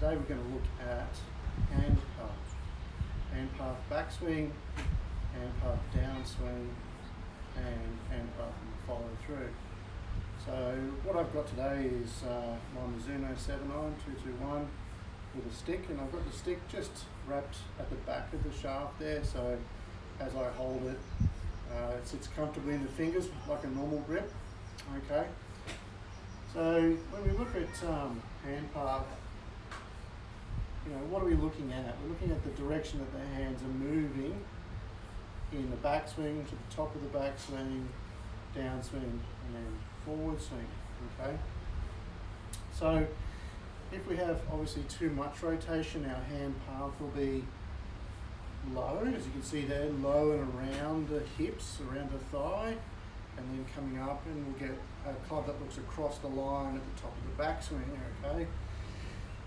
today we're going to look at hand path backswing, hand path downswing, and hand path follow through. So what I've got today is my Mizuno 79221 with a stick, and I've got the stick just wrapped at the back of the shaft there, so as I hold it, it sits comfortably in the fingers like a normal grip. Okay. So when we look at hand path, what are we looking at? We're looking at the direction that the hands are moving in the backswing, to the top of the backswing, downswing, and then forward swing. Okay. So if we have obviously too much rotation, our hand path will be low, as you can see there, low and around the hips, around the thigh, and then coming up, and we'll get a club that looks across the line at the top of the backswing. Okay.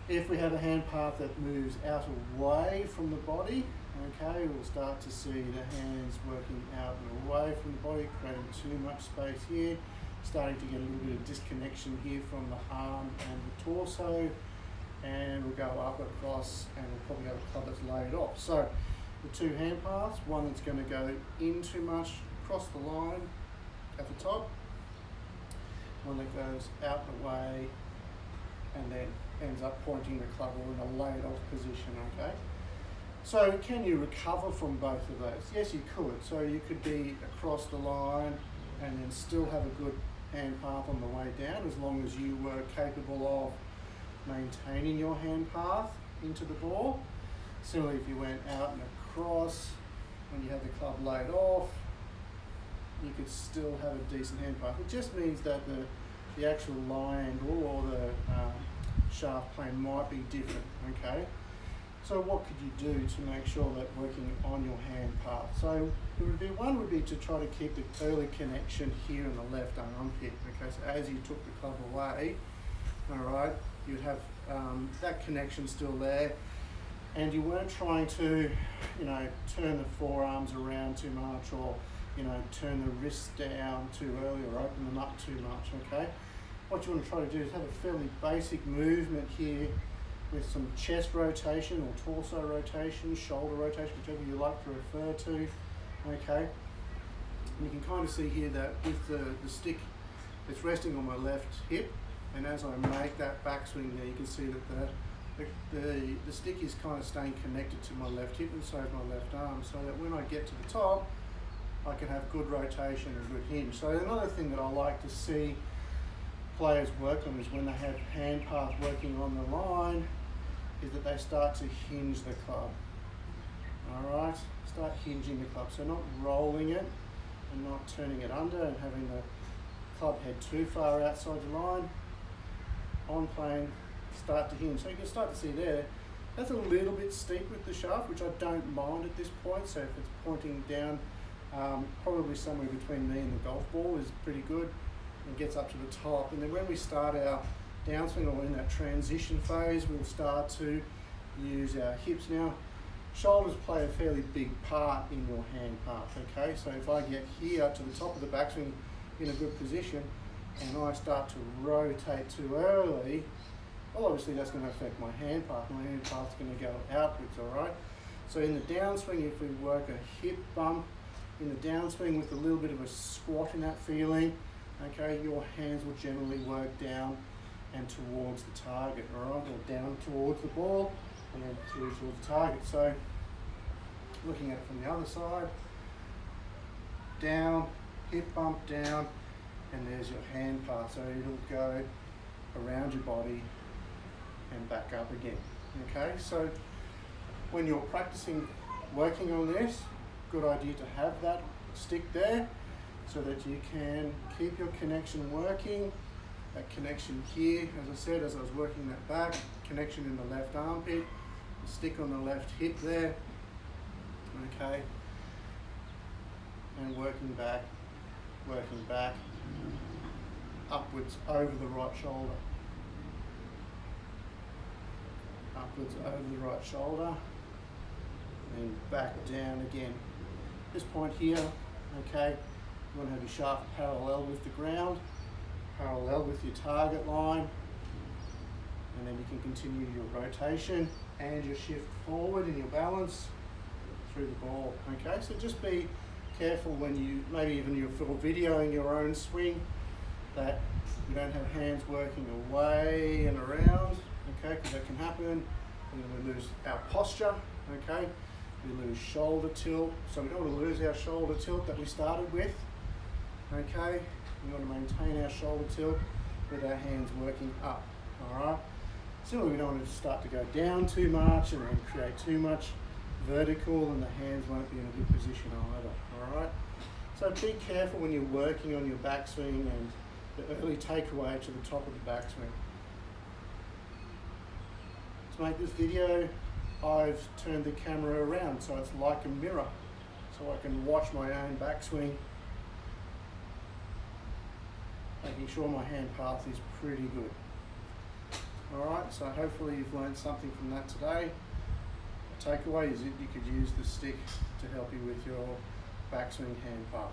If we have a hand path that moves out away from the body, okay, we'll start to see the hands working out and away from the body, creating too much space here, starting to get a little bit of disconnection here from the arm and the torso, and we'll go up across, and we'll probably have a club that's laid off. So the two hand paths, one that's going to go in too much across the line at the top, one that goes out the way and then ends up pointing the club or in a laid off position. Okay. So can you recover from both of those? Yes, you could. So you could be across the line and then still have a good hand path on the way down, as long as you were capable of maintaining your hand path into the ball. Similarly, if you went out and across when you had the club laid off, you could still have a decent hand path. It just means that the actual lie angle or the shaft plane might be different. Okay. So what could you do to make sure that working on your hand path? So one would be to try to keep the early connection here in the left armpit. Okay, so as you took the club away, all right, you'd have that connection still there, and you weren't trying to, turn the forearms around too much, or turn the wrists down too early, or open them up too much. Okay, what you want to try to do is have a fairly basic movement here, with some chest rotation or torso rotation, shoulder rotation, whichever you like to refer to. Okay, and you can kind of see here that with the stick, it's resting on my left hip, and as I make that backswing there, you can see that the stick is kind of staying connected to my left hip, and so is my left arm, so that when I get to the top, I can have good rotation and good hinge. So another thing that I like to see players work on is when they have hand path working on the line, is that they start to hinge the club. All right, start hinging the club. So not rolling it and not turning it under and having the club head too far outside the line. On plane, start to hinge. So you can start to see there, that's a little bit steep with the shaft, which I don't mind at this point. So if it's pointing down, probably somewhere between me and the golf ball is pretty good, and gets up to the top. And then when we start our downswing, or in that transition phase, we'll start to use our hips. Now, shoulders play a fairly big part in your hand path. Okay, so if I get here to the top of the backswing in a good position, and I start to rotate too early, well, obviously that's going to affect my hand path. My hand path's going to go outwards. All right. So in the downswing, if we work a hip bump in the downswing with a little bit of a squat in that feeling, okay, your hands will generally work down and towards the target, all right, or down towards the ball and then through towards the target. So looking at it from the other side, down, hip bump down, and there's your hand path. So it'll go around your body and back up again. Okay, so when you're practicing working on this, good idea to have that stick there so that you can keep your connection working. That connection here, as I said, as I was working that back, connection in the left armpit, the stick on the left hip there, okay, and working back, upwards over the right shoulder, upwards over the right shoulder, and back down again. This point here, okay, you want to have your shaft parallel with the ground, parallel with your target line, and then you can continue your rotation and your shift forward in your balance through the ball. Okay, so just be careful when you, maybe even you're videoing your own swing, that you don't have hands working away and around, okay, because that can happen. And then we lose our posture, okay, we lose shoulder tilt, so we don't want to lose our shoulder tilt that we started with, okay, we want to maintain our shoulder tilt with our hands working up, all right. Similarly, we don't want to start to go down too much and then create too much vertical, and the hands won't be in a good position either, all right. So be careful when you're working on your backswing and the early takeaway to the top of the backswing. To make this video, I've turned the camera around so it's like a mirror, so I can watch my own backswing, making sure my hand path is pretty good. Alright, so hopefully you've learned something from that today. The takeaway is that you could use the stick to help you with your backswing hand path.